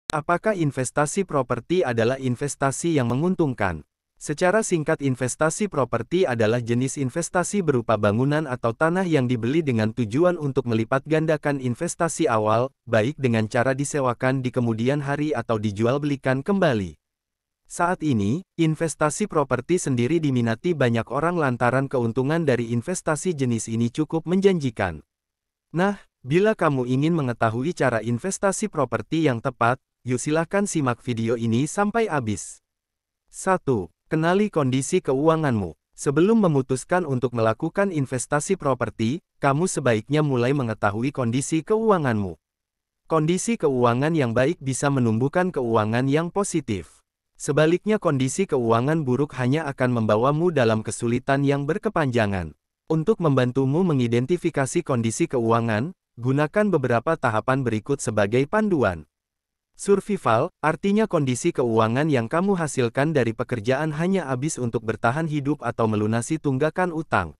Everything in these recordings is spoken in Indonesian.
Apakah investasi properti adalah investasi yang menguntungkan? Secara singkat, investasi properti adalah jenis investasi berupa bangunan atau tanah yang dibeli dengan tujuan untuk melipat gandakan investasi awal, baik dengan cara disewakan di kemudian hari atau dijual belikan kembali. Saat ini, investasi properti sendiri diminati banyak orang lantaran keuntungan dari investasi jenis ini cukup menjanjikan. Nah, bila kamu ingin mengetahui cara investasi properti yang tepat, yuk silahkan simak video ini sampai habis. 1. Kenali kondisi keuanganmu. Sebelum memutuskan untuk melakukan investasi properti, kamu sebaiknya mulai mengetahui kondisi keuanganmu. Kondisi keuangan yang baik bisa menumbuhkan keuangan yang positif. Sebaliknya, kondisi keuangan buruk hanya akan membawamu dalam kesulitan yang berkepanjangan. Untuk membantumu mengidentifikasi kondisi keuangan, gunakan beberapa tahapan berikut sebagai panduan. Survival, artinya kondisi keuangan yang kamu hasilkan dari pekerjaan hanya habis untuk bertahan hidup atau melunasi tunggakan utang.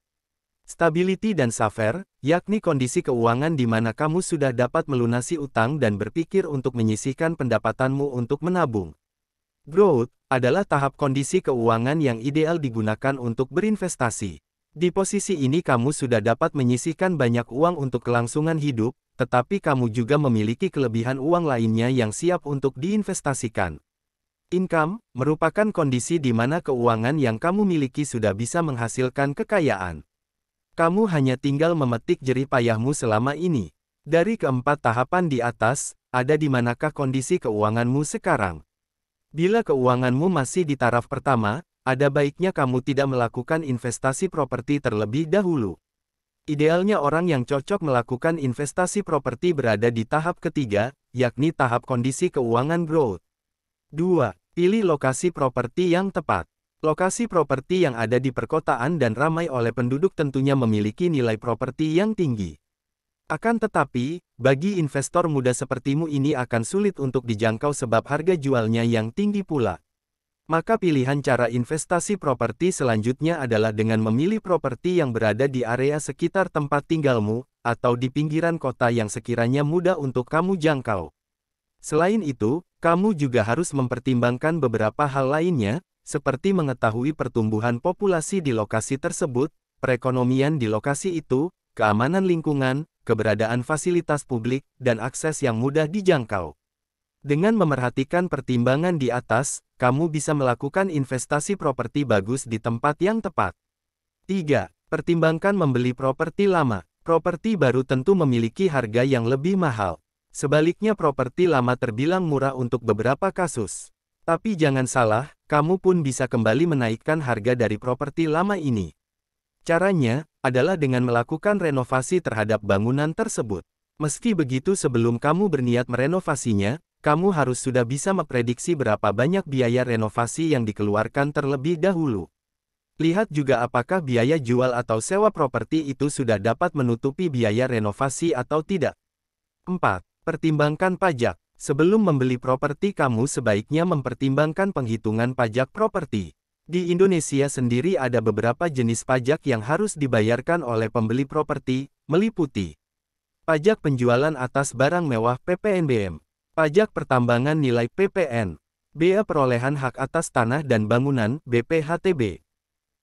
Stability dan suffer, yakni kondisi keuangan di mana kamu sudah dapat melunasi utang dan berpikir untuk menyisihkan pendapatanmu untuk menabung. Growth adalah tahap kondisi keuangan yang ideal digunakan untuk berinvestasi. Di posisi ini kamu sudah dapat menyisihkan banyak uang untuk kelangsungan hidup, tetapi kamu juga memiliki kelebihan uang lainnya yang siap untuk diinvestasikan. Income merupakan kondisi di mana keuangan yang kamu miliki sudah bisa menghasilkan kekayaan. Kamu hanya tinggal memetik jerih payahmu selama ini. Dari keempat tahapan di atas, ada di manakah kondisi keuanganmu sekarang? Bila keuanganmu masih di taraf pertama, ada baiknya kamu tidak melakukan investasi properti terlebih dahulu. Idealnya orang yang cocok melakukan investasi properti berada di tahap ketiga, yakni tahap kondisi keuangan growth. 2. Pilih lokasi properti yang tepat. Lokasi properti yang ada di perkotaan dan ramai oleh penduduk tentunya memiliki nilai properti yang tinggi. Akan tetapi, bagi investor muda sepertimu ini akan sulit untuk dijangkau sebab harga jualnya yang tinggi pula. Maka pilihan cara investasi properti selanjutnya adalah dengan memilih properti yang berada di area sekitar tempat tinggalmu, atau di pinggiran kota yang sekiranya mudah untuk kamu jangkau. Selain itu, kamu juga harus mempertimbangkan beberapa hal lainnya, seperti mengetahui pertumbuhan populasi di lokasi tersebut, perekonomian di lokasi itu, keamanan lingkungan, keberadaan fasilitas publik, dan akses yang mudah dijangkau. Dengan memerhatikan pertimbangan di atas, kamu bisa melakukan investasi properti bagus di tempat yang tepat. 3. Pertimbangkan membeli properti lama. Properti baru tentu memiliki harga yang lebih mahal. Sebaliknya, properti lama terbilang murah untuk beberapa kasus. Tapi jangan salah, kamu pun bisa kembali menaikkan harga dari properti lama ini. Caranya adalah dengan melakukan renovasi terhadap bangunan tersebut. Meski begitu, sebelum kamu berniat merenovasinya, kamu harus sudah bisa memprediksi berapa banyak biaya renovasi yang dikeluarkan terlebih dahulu. Lihat juga apakah biaya jual atau sewa properti itu sudah dapat menutupi biaya renovasi atau tidak. 4. Pertimbangkan pajak. Sebelum membeli properti, kamu sebaiknya mempertimbangkan penghitungan pajak properti. Di Indonesia sendiri ada beberapa jenis pajak yang harus dibayarkan oleh pembeli properti, meliputi pajak penjualan atas barang mewah (PPNBM), pajak pertambangan nilai (PPN), bea perolehan hak atas tanah dan bangunan (BPHTB),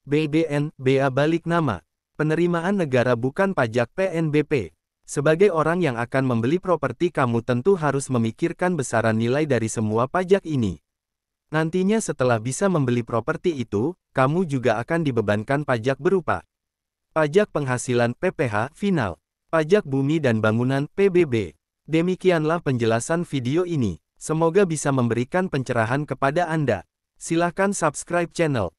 BBN, bea balik nama, penerimaan negara bukan pajak (PNBP). Sebagai orang yang akan membeli properti, kamu tentu harus memikirkan besaran nilai dari semua pajak ini. Nantinya setelah bisa membeli properti itu, kamu juga akan dibebankan pajak berupa pajak penghasilan (PPH) final, pajak bumi dan bangunan (PBB). Demikianlah penjelasan video ini. Semoga bisa memberikan pencerahan kepada Anda. Silahkan subscribe channel